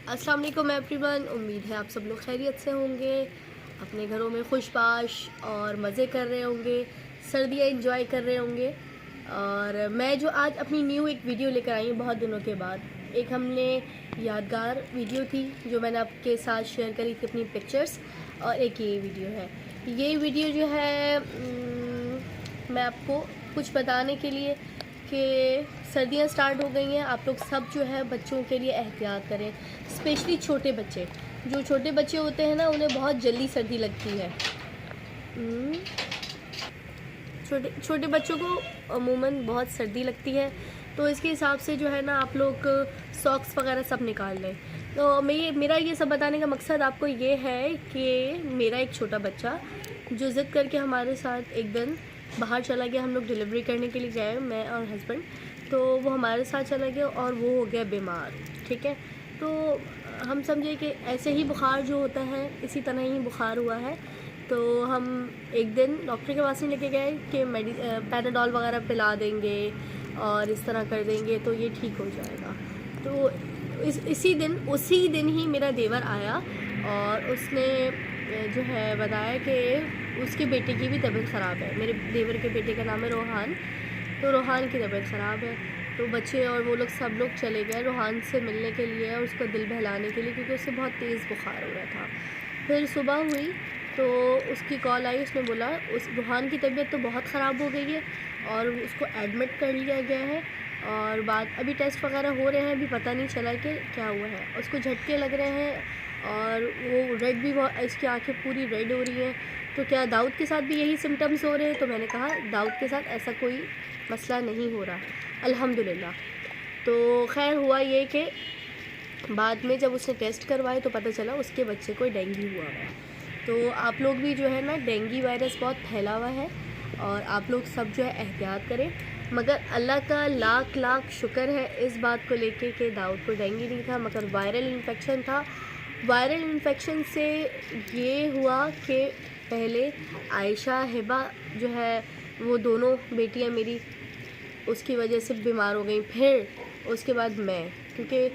अस्सलाम वालेकुम एवरीवन। उम्मीद है आप सब लोग खैरियत से होंगे, अपने घरों में खुशबाश और मज़े कर रहे होंगे, सर्दियाँ एंजॉय कर रहे होंगे। और मैं जो आज अपनी न्यू एक वीडियो लेकर आई हूँ बहुत दिनों के बाद, एक हमने यादगार वीडियो थी जो मैंने आपके साथ शेयर करी थी अपनी पिक्चर्स, और एक ये वीडियो है। ये वीडियो जो है मैं आपको कुछ बताने के लिए कि सर्दियाँ स्टार्ट हो गई हैं, आप लोग सब जो है बच्चों के लिए एहतियात करें, स्पेशली छोटे बच्चे। जो छोटे बच्चे होते हैं ना, उन्हें बहुत जल्दी सर्दी लगती है। छोटे छोटे बच्चों को अमूमन बहुत सर्दी लगती है, तो इसके हिसाब से जो है ना आप लोग सॉक्स वगैरह सब निकाल लें। तो मेरा ये सब बताने का मकसद आपको ये है कि मेरा एक छोटा बच्चा जो ज़िद करके हमारे साथ एक दिन बाहर चला गया, हम लोग डिलीवरी करने के लिए गए, मैं और हस्बैंड, तो वो हमारे साथ चला गया और वो हो गया बीमार। ठीक है, तो हम समझे कि ऐसे ही बुखार जो होता है इसी तरह ही बुखार हुआ है। तो हम एक दिन डॉक्टर के पास ही लेके गए कि पैराडॉल वगैरह पिला देंगे और इस तरह कर देंगे तो ये ठीक हो जाएगा। तो उसी दिन ही मेरा देवर आया और उसने जो है बताया कि उसके बेटे की भी तबीयत ख़राब है। मेरे देवर के बेटे का नाम है रोहान, तो रोहान की तबीयत ख़राब है। तो बच्चे और वो लोग सब लोग चले गए रोहान से मिलने के लिए और उसका दिल बहलाने के लिए, क्योंकि उससे बहुत तेज़ बुखार हो रहा था। फिर सुबह हुई तो उसकी कॉल आई, उसने बोला उस रोहान की तबीयत तो बहुत ख़राब हो गई है और उसको एडमिट कर लिया गया है, और बाद अभी टेस्ट वगैरह हो रहे हैं, अभी पता नहीं चला कि क्या हुआ है। उसको झटके लग रहे हैं और वो रेड भी बहुत, इसकी आंखें पूरी रेड हो रही हैं। तो क्या दाऊद के साथ भी यही सिम्टम्स हो रहे हैं? तो मैंने कहा दाऊद के साथ ऐसा कोई मसला नहीं हो रहा, अल्हम्दुलिल्लाह। तो खैर हुआ ये कि बाद में जब उसने टेस्ट करवाए तो पता चला उसके बच्चे को डेंगू हुआ है। तो आप लोग भी जो है ना, डेंगू वायरस बहुत फैला हुआ है और आप लोग सब जो है एहतियात करें। मगर अल्लाह का लाख लाख शुक्र है इस बात को लेके कि दाऊद को डेंगू नहीं था, मगर वायरल इन्फेक्शन था। वायरल इन्फेक्शन से ये हुआ कि पहले आयशा हिबा जो है, वो दोनों बेटियां मेरी उसकी वजह से बीमार हो गई। फिर उसके बाद मैं, क्योंकि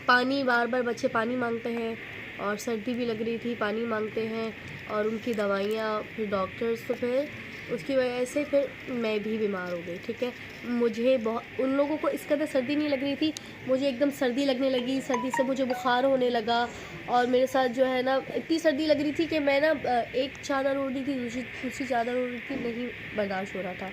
पानी बार बार बच्चे पानी मांगते हैं और सर्दी भी लग रही थी, पानी मांगते हैं और उनकी दवाइयाँ, फिर डॉक्टर्स, तो फिर उसकी वजह से फिर मैं भी बीमार हो गई। ठीक है, मुझे बहुत, उन लोगों को इस कदर सर्दी नहीं लग रही थी, मुझे एकदम सर्दी लगने लगी। सर्दी से मुझे बुखार होने लगा और मेरे साथ जो है ना इतनी सर्दी लग रही थी कि मैं ना एक चादर ओढ़ रही थी, दूसरी चादर ओढ़ रही थी, नहीं बर्दाश्त हो रहा था।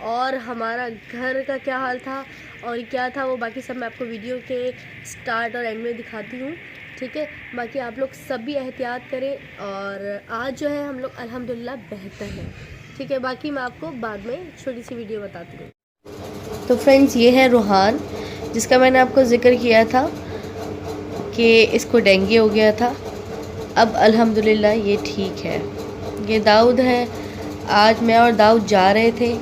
और हमारा घर का क्या हाल था और क्या था वो बाकी सब मैं आपको वीडियो के स्टार्ट और एंड में दिखाती हूँ। ठीक है, बाकी आप लोग सब भी एहतियात करें और आज जो है हम लोग अल्हम्दुलिल्लाह बेहतर हैं। ठीक है, बाकी मैं आपको बाद में छोटी सी वीडियो बताती हूँ। तो फ्रेंड्स, ये है रोहान जिसका मैंने आपको ज़िक्र किया था कि इसको डेंगू हो गया था। अब अल्हम्दुलिल्लाह ये ठीक है। ये दाऊद है, आज मैं और दाऊद जा रहे थे।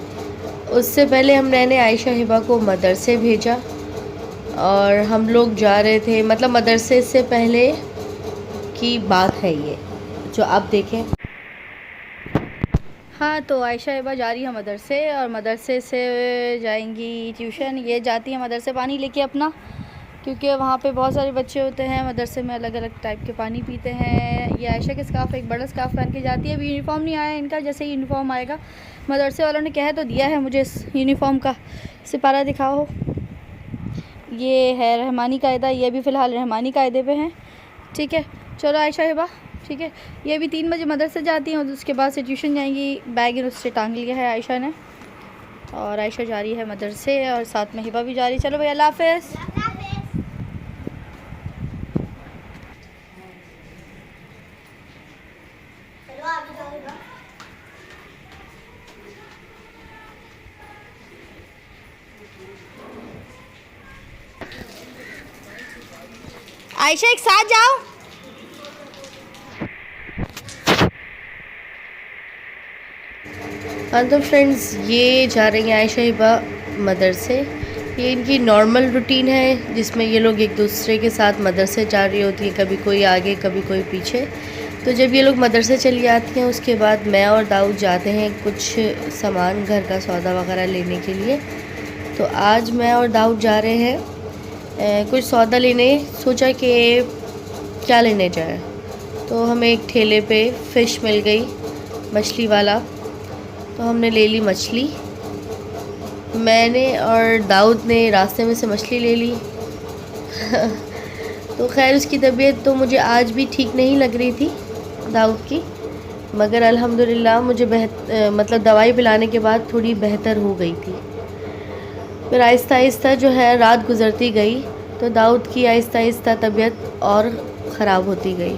उससे पहले मैंने आयशा हिबा को मदरसे भेजा और हम लोग जा रहे थे, मतलब मदरसे से पहले की बात है ये जो आप देखें। हाँ, तो आयशा हिबा जा रही है मदरसे और मदरसे से जाएंगी ट्यूशन। ये जाती है मदरसे पानी लेके अपना, क्योंकि वहाँ पे बहुत सारे बच्चे होते हैं, मदरसे में अलग अलग टाइप के पानी पीते हैं। ये आयशा के स्कार्फ, एक बड़ा स्कार्फ पहन के जाती है। अभी यूनिफॉर्म नहीं आया इनका, जैसे ही यूनिफॉर्म आएगा, मदरसे वालों ने कह तो दिया है मुझे इस यूनिफॉर्म का सिपारा दिखाओ। ये है रहमानी कायदा, ये भी फ़िलहाल रहमानी कायदे पे हैं। ठीक है, चलो आयशा हिबा, ठीक है। ये भी 3 बजे मदरसे जाती हैं और उसके बाद से ट्यूशन जाएंगी। बैग उससे टांग लिया है आयशा ने और आयशा जा रही है मदरसे और साथ में हिबा भी जा रही है। चलो भाई, अल्लाह हाफ़िज़। आयशा एक साथ जाओ। हाँ, तो फ्रेंड्स, ये जा रही हैं आयशा हिबा मदरसे। ये इनकी नॉर्मल रूटीन है जिसमें ये लोग एक दूसरे के साथ मदरसे जा रही होती है, कभी कोई आगे कभी कोई पीछे। तो जब ये लोग मदरसे चली जाती हैं उसके बाद मैं और दाऊद जाते हैं कुछ सामान, घर का सौदा वगैरह लेने के लिए। तो आज मैं और दाऊद जा रहे हैं कुछ सौदा लेने। सोचा कि क्या लेने जाए। तो हमें एक ठेले पे फ़िश मिल गई, मछली वाला, तो हमने ले ली मछली। मैंने और दाऊद ने रास्ते में से मछली ले ली। तो खैर उसकी तबीयत तो मुझे आज भी ठीक नहीं लग रही थी दाऊद की, मगर अल्हम्दुलिल्लाह मुझे मतलब दवाई पिलाने के बाद थोड़ी बेहतर हो गई थी। फिर आहिस्ता आहिस्ता जो है रात गुज़रती गई, तो दाऊद की आहिस्ता आहिस्ता तबीयत और ख़राब होती गई।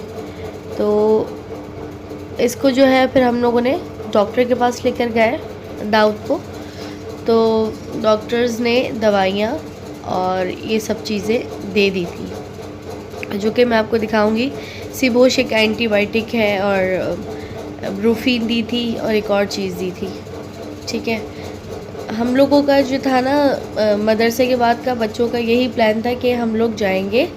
तो इसको जो है फिर हम लोगों ने डॉक्टर के पास लेकर गए दाऊद को। तो डॉक्टर्स ने दवाइयाँ और ये सब चीज़ें दे दी थी, जो कि मैं आपको दिखाऊंगी। सिबोश एक एंटीबायोटिक है, और ब्रूफीन दी थी, और एक और चीज़ दी थी। ठीक है, हम लोगों का जो था ना मदरसे के बाद का बच्चों का यही प्लान था कि हम लोग जाएंगे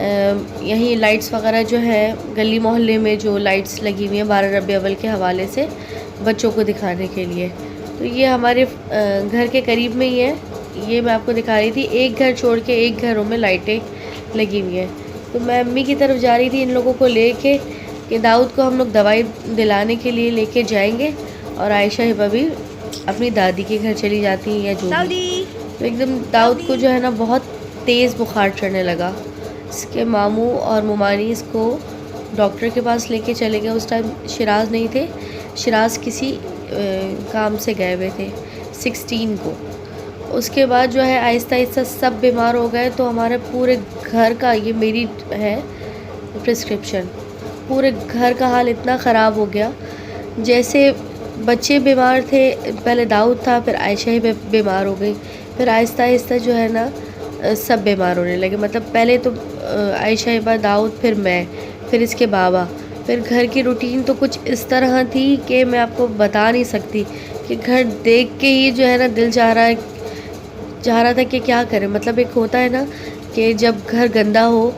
यहीं लाइट्स वगैरह जो है गली मोहल्ले में जो लाइट्स लगी हुई हैं 12 रबी अव्वल के हवाले से बच्चों को दिखाने के लिए। तो ये हमारे घर के करीब में ही है, ये मैं आपको दिखा रही थी। एक घर छोड़ के एक घरों में लाइटें लगी हुई हैं। तो मैं अम्मी की तरफ जा रही थी इन लोगों को लेके कि दाऊद को हम लोग दवाई दिलाने के लिए लेके जाएंगे, और आयशा हिबा भी अपनी दादी के घर चली जाती हैं या जो भी। तो एकदम दाऊद को जो है ना बहुत तेज़ बुखार चढ़ने लगा। इसके मामू और मुमानी इसको डॉक्टर के पास लेके चले गए। उस टाइम शिराज नहीं थे, शिराज किसी काम से गए हुए थे 16 को। उसके बाद जो है आहिस्ता आहिस्ता सब बीमार हो गए। तो हमारे पूरे घर का, ये मेरी है प्रिस्क्रिप्शन, पूरे घर का हाल इतना ख़राब हो गया। जैसे बच्चे बीमार थे, पहले दाऊद था, फिर आयशा ही बीमार हो गई, फिर आहिस्ता आहिस्ता जो है ना सब बीमार होने लगे। मतलब पहले तो आयशा हिबा, दाऊद, फिर मैं, फिर इसके बाबा। फिर घर की रूटीन तो कुछ इस तरह थी कि मैं आपको बता नहीं सकती, कि घर देख के ही जो है ना दिल चाह रहा था कि क्या करें। मतलब एक होता है ना कि जब घर गंदा हो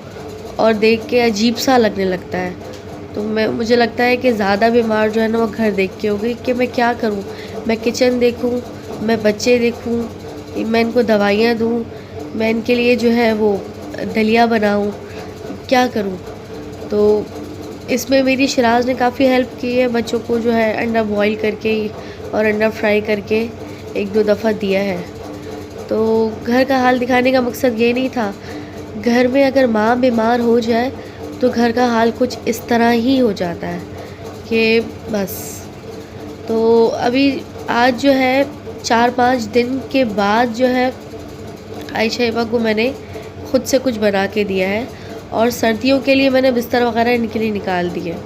और देख के अजीब सा लगने लगता है। तो मुझे लगता है कि ज़्यादा बीमार जो है ना वो घर देख के हो गई कि मैं क्या करूं। मैं किचन देखूं, मैं बच्चे देखूं, मैं इनको दवाइयाँ दूं, मैं इनके लिए जो है वो दलिया बनाऊं, क्या करूं। तो इसमें मेरी शिराज ने काफ़ी हेल्प की है। बच्चों को जो है अंडा बॉईल करके और अंडा फ्राई करके 1-2 दफ़ा दिया है। तो घर का हाल दिखाने का मकसद ये नहीं था। घर में अगर माँ बीमार हो जाए तो घर का हाल कुछ इस तरह ही हो जाता है कि बस। तो अभी आज जो है 4-5 दिन के बाद जो है आयशा हिबा को मैंने ख़ुद से कुछ बना के दिया है, और सर्दियों के लिए मैंने बिस्तर वगैरह इनके लिए निकाल दिए।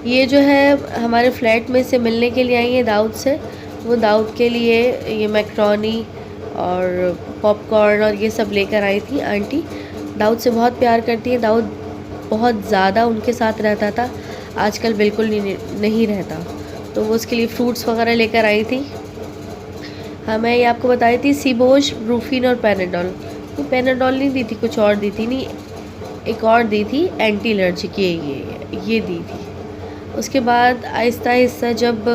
ये जो है हमारे फ्लैट में से मिलने के लिए आई हैं दाऊद से। वो दाऊद के लिए ये मैक्रोनी और पॉपकॉर्न और ये सब लेकर आई थी आंटी। दाऊद से बहुत प्यार करती है, दाऊद बहुत ज़्यादा उनके साथ रहता था, आजकल बिल्कुल नहीं रहता। तो वो उसके लिए फ्रूट्स वगैरह लेकर आई थी। हाँ, मैं ये आपको बताई थी सिबोश, ब्रूफीन और पैनाडोल। ये पैनाडोल नहीं दी थी, कुछ और दी थी, नहीं एक और दी थी एंटी एलर्जिक, ये दी थी। उसके बाद आहिस्ता आहिस्ता जब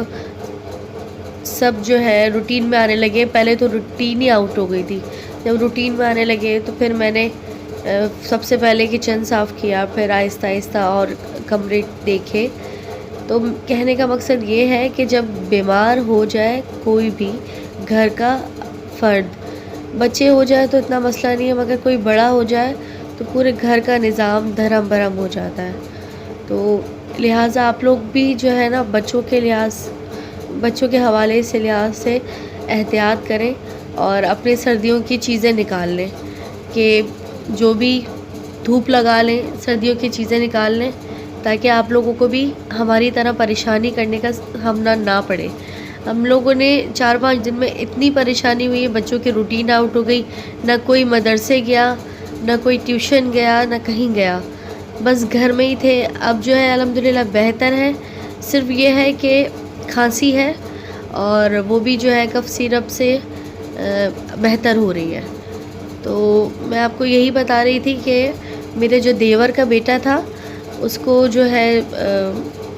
सब जो है रूटीन में आने लगे, पहले तो रूटीन ही आउट हो गई थी। जब रूटीन में आने लगे तो फिर मैंने सबसे पहले किचन साफ़ किया, फिर आहिस्ता आहिस्ता और कमरे देखे। तो कहने का मकसद ये है कि जब बीमार हो जाए कोई भी घर का फ़र्द, बच्चे हो जाए तो इतना मसला नहीं है, मगर कोई बड़ा हो जाए तो पूरे घर का निज़ाम धर्म भरम हो जाता है। तो लिहाजा आप लोग भी जो है ना बच्चों के हवाले से लिहाज से एहतियात करें, और अपने सर्दियों की चीज़ें निकाल लें, कि जो भी धूप लगा लें, सर्दियों की चीज़ें निकाल लें, ताकि आप लोगों को भी हमारी तरह परेशानी करने का सामना ना पड़े। हम लोगों ने 4-5 दिन में इतनी परेशानी हुई है, बच्चों की रूटीन आउट हो गई, ना कोई मदरसे गया, ना कोई ट्यूशन गया, ना कहीं गया, बस घर में ही थे। अब जो है अल्हम्दुलिल्लाह बेहतर है, सिर्फ ये है कि खांसी है, और वो भी जो है कफ सिरप से बेहतर हो रही है। तो मैं आपको यही बता रही थी कि मेरे जो देवर का बेटा था उसको जो है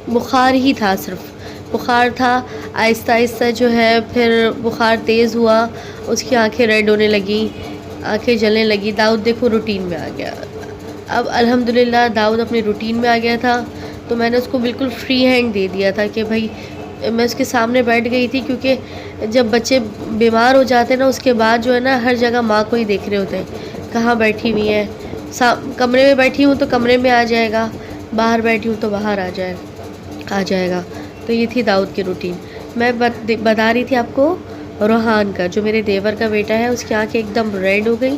बुखार ही था, सिर्फ बुखार था। आहिस्ता आहिस्ता जो है फिर बुखार तेज़ हुआ, उसकी आंखें रेड होने लगी, आंखें जलने लगी। दाऊद देखो रूटीन में आ गया। अब अल्हम्दुलिल्लाह दाऊद अपनी रूटीन में आ गया था, तो मैंने उसको बिल्कुल फ्री हैंड दे दिया था कि भाई मैं उसके सामने बैठ गई थी, क्योंकि जब बच्चे बीमार हो जाते हैं ना उसके बाद जो है ना हर जगह माँ को ही देख रहे होते हैं, कहाँ बैठी हुई है। कमरे में बैठी हूँ तो कमरे में आ जाएगा, बाहर बैठी हूँ तो बाहर आ जाएगा। तो ये थी दाऊद की रूटीन। मैं बता रही थी आपको रोहान का, जो मेरे देवर का बेटा है, उसकी आँखें एकदम रेड हो गई,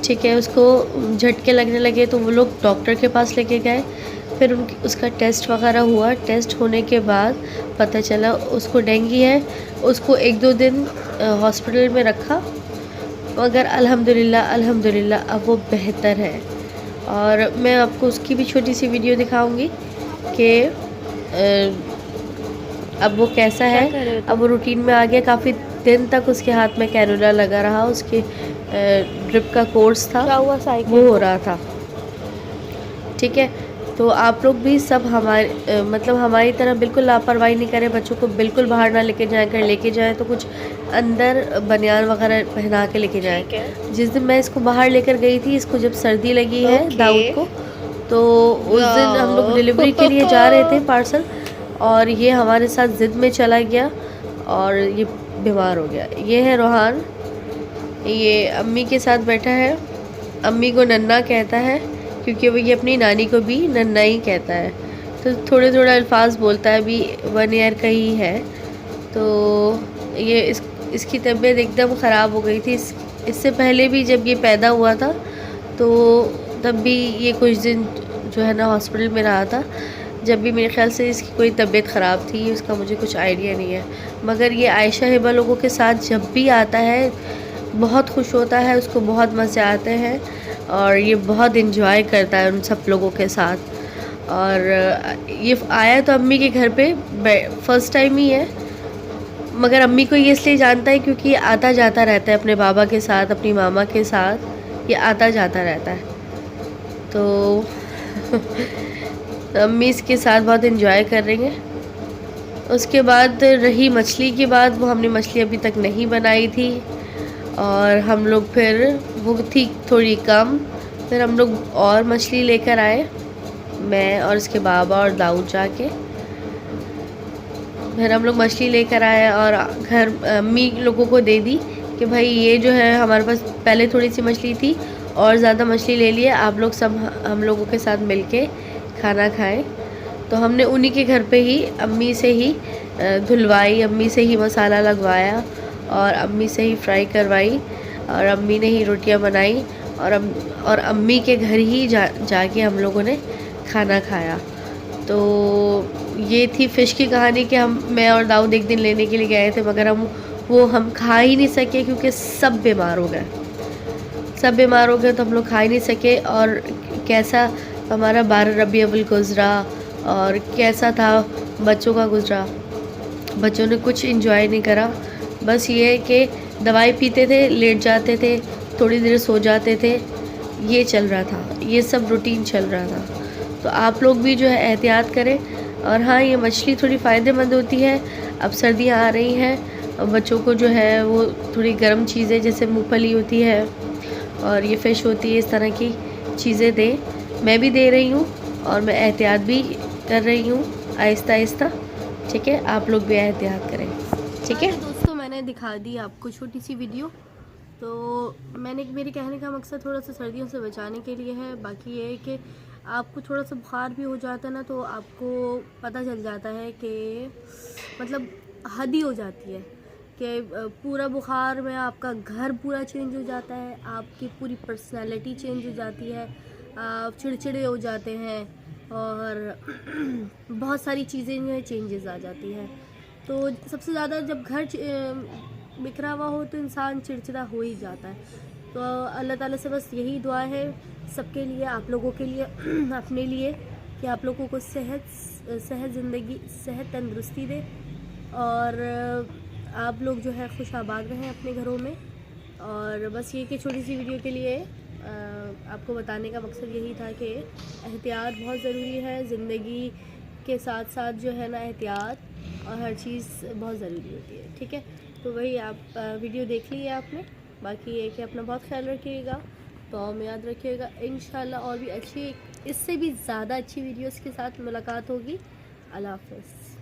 ठीक है। उसको झटके लगने लगे तो वो लोग डॉक्टर के पास लेके गए, फिर उसका टेस्ट वगैरह हुआ। टेस्ट होने के बाद पता चला उसको डेंगू है। उसको 1-2 दिन हॉस्पिटल में रखा, मगर अल्हम्दुलिल्लाह अब वो बेहतर है। और मैं आपको उसकी भी छोटी सी वीडियो दिखाऊंगी कि अब वो कैसा है। अब वो रूटीन में आ गया। काफ़ी दिन तक उसके हाथ में कैनुला लगा रहा, उसके ड्रिप का कोर्स था, वो हो रहा था, ठीक है। तो आप लोग भी सब हमारी तरह बिल्कुल लापरवाही नहीं करें, बच्चों को बिल्कुल बाहर ना लेके जाएं। अगर लेके जाएं तो कुछ अंदर बनियान वगैरह पहना के लेके जाएं। जिस दिन मैं इसको बाहर लेकर गई थी, इसको जब सर्दी लगी है दाऊद को, तो उस दिन हम लोग डिलीवरी के लिए जा रहे थे पार्सल, और ये हमारे साथ ज़िद में चला गया और ये बीमार हो गया। ये है रोहान, ये अम्मी के साथ बैठा है। अम्मी को नन्ना कहता है क्योंकि वो ये अपनी नानी को भी नन्ना ही कहता है, तो थोड़े अल्फाज बोलता है, अभी 1 ईयर का ही है। तो ये इसकी तबीयत एकदम ख़राब हो गई थी। इससे पहले भी जब ये पैदा हुआ था तो तब भी ये कुछ दिन जो है ना हॉस्पिटल में रहा था। जब भी मेरे ख्याल से इसकी कोई तबीयत ख़राब थी, उसका मुझे कुछ आइडिया नहीं है। मगर ये आयशा हिबा लोगों के साथ जब भी आता है बहुत खुश होता है, उसको बहुत मज़े आते हैं और ये बहुत इन्जॉय करता है उन सब लोगों के साथ। और ये आया तो अम्मी के घर पे फर्स्ट टाइम ही है, मगर अम्मी को ये इसलिए जानता है क्योंकि ये आता जाता रहता है अपने बाबा के साथ, अपनी मामा के साथ, ये आता जाता रहता है। तो अम्मी इसके साथ बहुत इन्जॉय कर रही हैं। उसके बाद रही मछली की बात, वो हमने मछली अभी तक नहीं बनाई थी और हम लोग फिर वो थी थोड़ी कम, फिर हम लोग और मछली लेकर आए, मैं और इसके बाबा और दाऊद जाके। फिर हम लोग मछली लेकर आए और घर अम्मी लोगों को दे दी कि भाई ये जो है हमारे पास पहले थोड़ी सी मछली थी और ज़्यादा मछली ले लिए, आप लोग सब हम लोगों के साथ मिलके खाना खाएं। तो हमने उन्हीं के घर पे ही अम्मी से ही धुलवाई, अम्मी से ही मसाला लगवाया और अम्मी से ही फ्राई करवाई और अम्मी ने ही रोटियां बनाई और अम्मी के घर ही जाके हम लोगों ने खाना खाया। तो ये थी फ़िश की कहानी कि मैं और दाऊद एक दिन लेने के लिए गए थे, मगर हम खा ही नहीं सके क्योंकि सब बीमार हो गए तो हम लोग खा ही नहीं सके। और कैसा हमारा 12 रबी अव्वल गुज़रा और कैसा था बच्चों का गुज़रा, बच्चों ने कुछ एंजॉय नहीं करा। बस ये है कि दवाई पीते थे, लेट जाते थे, थोड़ी देर सो जाते थे, ये चल रहा था, ये सब रूटीन चल रहा था। तो आप लोग भी जो है एहतियात करें। और हाँ, ये मछली थोड़ी फ़ायदेमंद होती है। अब सर्दियाँ आ रही हैं, बच्चों को जो है वो थोड़ी गर्म चीज़ें जैसे मूंगफली होती है और ये फ़िश होती है, इस तरह की चीज़ें दें। मैं भी दे रही हूँ और मैं एहतियात भी कर रही हूँ आहिस्ता आहिस्ता, ठीक है। आप लोग भी एहतियात करें, ठीक है। दोस्तों, मैंने दिखा दी आपको छोटी सी वीडियो। तो मेरे कहने का मकसद थोड़ा सा सर्दियों से बचाने के लिए है। बाकी ये है कि आपको थोड़ा सा बुखार भी हो जाता है ना, तो आपको पता चल जाता है कि मतलब हद ही हो जाती है कि पूरा बुखार में आपका घर पूरा चेंज हो जाता है, आपकी पूरी पर्सनैलिटी चेंज हो जाती है, आप चिड़चिड़े हो जाते हैं और बहुत सारी चीज़ें जो है चेंजेस आ जाती हैं। तो सबसे ज़्यादा जब घर बिखरा हुआ हो तो इंसान चिड़चिड़ा हो ही जाता है। तो अल्लाह ताला से बस यही दुआ है सबके लिए, आप लोगों के लिए, अपने लिए, कि आप लोगों को सेहत ज़िंदगी, सेहत तंदुरुस्ती दे और आप लोग जो है खुश आबाद रहें अपने घरों में। और बस ये कि छोटी सी वीडियो के लिए आपको बताने का मकसद यही था कि एहतियात बहुत ज़रूरी है ज़िंदगी के साथ साथ, जो है ना एहतियात और हर चीज़ बहुत ज़रूरी होती है, ठीक है। तो वही आप वीडियो देख ली है आपने। बाकी ये कि अपना बहुत ख्याल रखिएगा दुआ में याद रखिएगा। इंशाल्लाह और भी अच्छी, इससे भी ज़्यादा अच्छी वीडियोस के साथ मुलाकात होगी। अल्लाह हाफ़िज़।